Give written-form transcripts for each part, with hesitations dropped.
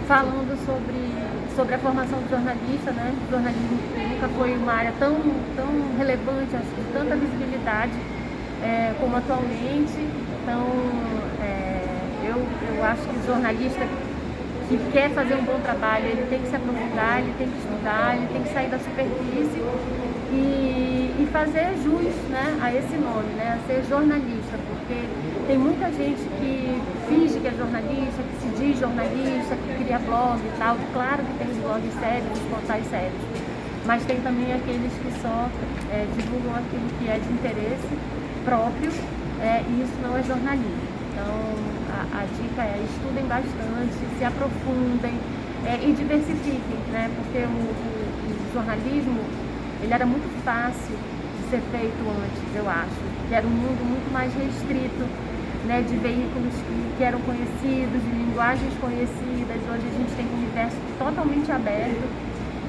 falando sobre a formação do jornalista, né? O jornalismo nunca foi uma área tão relevante, acho que de tanta visibilidade como atualmente. Então, eu acho que o jornalista que quer fazer um bom trabalho, ele tem que se aprofundar, ele tem que estudar, ele tem que sair da superfície e fazer jus, né, a esse nome, né, a ser jornalista, porque tem muita gente que finge que é jornalista, que se diz jornalista, que cria blog e tal. Claro que tem os blogs sérios, os portais sérios, mas tem também aqueles que só divulgam aquilo que é de interesse próprio, e isso não é jornalismo. Então, a dica é: estudem bastante, se aprofundem e diversifiquem, né? Porque o jornalismo, ele era muito fácil de ser feito antes, eu acho, que era um mundo muito mais restrito, né, de veículos que eram conhecidos, de linguagens conhecidas. Hoje a gente tem um universo totalmente aberto,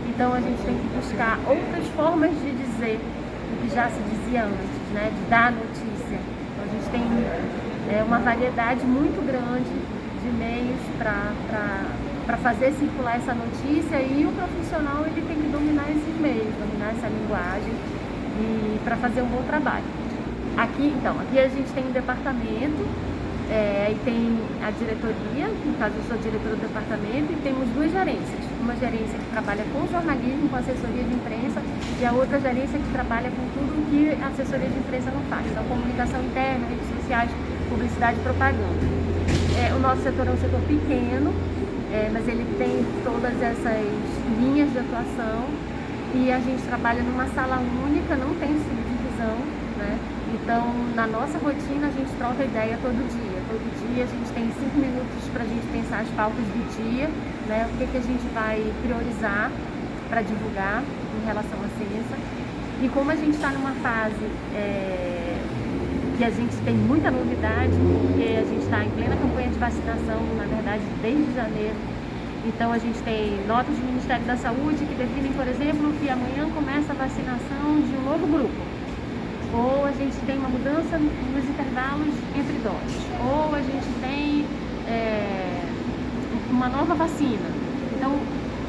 então a gente tem que buscar outras formas de dizer o que já se dizia antes, né, de dar notícia. Então a gente tem uma variedade muito grande de meios para fazer circular essa notícia, e o profissional ele tem que dominar esses meios, dominar essa linguagem e para fazer um bom trabalho. Aqui a gente tem um departamento, e tem a diretoria, no caso eu sou diretora do departamento, e temos duas gerências. Uma gerência que trabalha com jornalismo, com assessoria de imprensa, e a outra gerência que trabalha com tudo que a assessoria de imprensa não faz. Então, comunicação interna, redes sociais, publicidade e propaganda. O nosso setor é um setor pequeno, mas ele tem todas essas linhas de atuação, e a gente trabalha numa sala única, não tem subdivisão, né? Então, na nossa rotina, a gente troca ideia todo dia. Todo dia a gente tem 5 minutos para a gente pensar as pautas do dia, né? O que a gente vai priorizar para divulgar em relação à ciência. E como a gente está numa fase que a gente tem muita novidade, porque a gente está em plena campanha de vacinação, na verdade, desde janeiro. Então, a gente tem notas do Ministério da Saúde que definem, por exemplo, que amanhã começa a vacinação de um novo grupo. Ou a gente tem uma mudança nos intervalos entre doses. Ou a gente tem uma nova vacina. Então,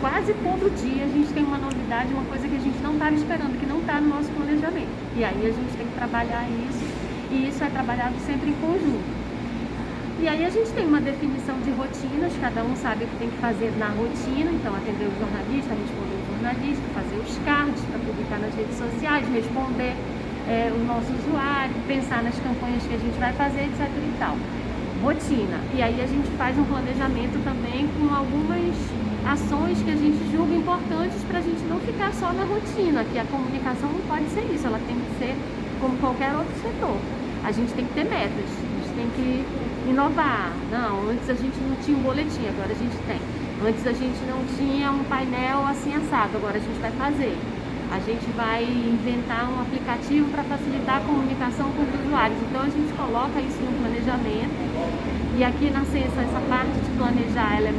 quase todo dia a gente tem uma novidade, uma coisa que a gente não estava esperando, que não está no nosso planejamento. E aí a gente tem que trabalhar isso, e isso é trabalhado sempre em conjunto. E aí a gente tem uma definição de rotinas, cada um sabe o que tem que fazer na rotina. Então, atender o jornalista, responder o jornalista, fazer os cards para publicar nas redes sociais, responder o nosso usuário, pensar nas campanhas que a gente vai fazer, etc e tal. Rotina. E aí a gente faz um planejamento também com algumas ações que a gente julga importantes para a gente não ficar só na rotina, que a comunicação não pode ser isso, ela tem que ser como qualquer outro setor. A gente tem que ter metas, a gente tem que inovar. Não, antes a gente não tinha um boletim, agora a gente tem. Antes a gente não tinha um painel assim assado, agora a gente vai fazer. A gente vai inventar um aplicativo para facilitar a comunicação com os usuários. Então a gente coloca isso no planejamento. E aqui na ciência, essa parte de planejar, ela é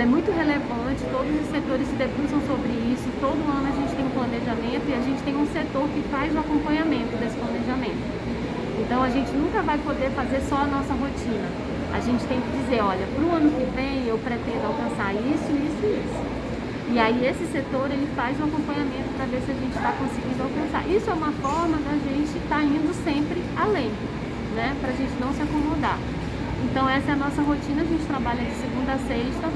muito relevante. Todos os setores se debruçam sobre isso. Todo ano a gente tem um planejamento, e a gente tem um setor que faz o acompanhamento desse planejamento. Então a gente nunca vai poder fazer só a nossa rotina. A gente tem que dizer: olha, para o ano que vem eu pretendo alcançar isso, isso e isso. E aí esse setor ele faz um acompanhamento para ver se a gente está conseguindo alcançar. Isso é uma forma da gente estar indo sempre além, né? Para a gente não se acomodar. Então essa é a nossa rotina. A gente trabalha de segunda a sexta,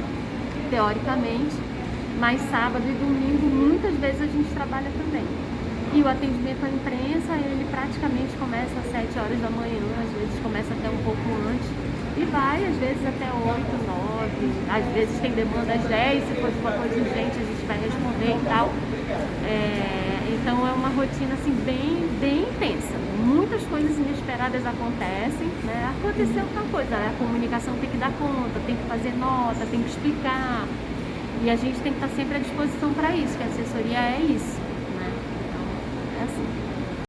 teoricamente, mas sábado e domingo muitas vezes a gente trabalha também. E o atendimento à imprensa, ele praticamente começa às 7 horas da manhã, às vezes começa até um pouco antes, e vai às vezes até 8, 9, às vezes tem demanda às 10, se for uma coisa urgente a gente vai responder e tal. Então é uma rotina assim bem intensa. Muitas coisas inesperadas acontecem, né? Aconteceu outra coisa, né? A comunicação tem que dar conta, tem que fazer nota, tem que explicar. E a gente tem que estar sempre à disposição para isso, que a assessoria é isso, né? Então, é assim.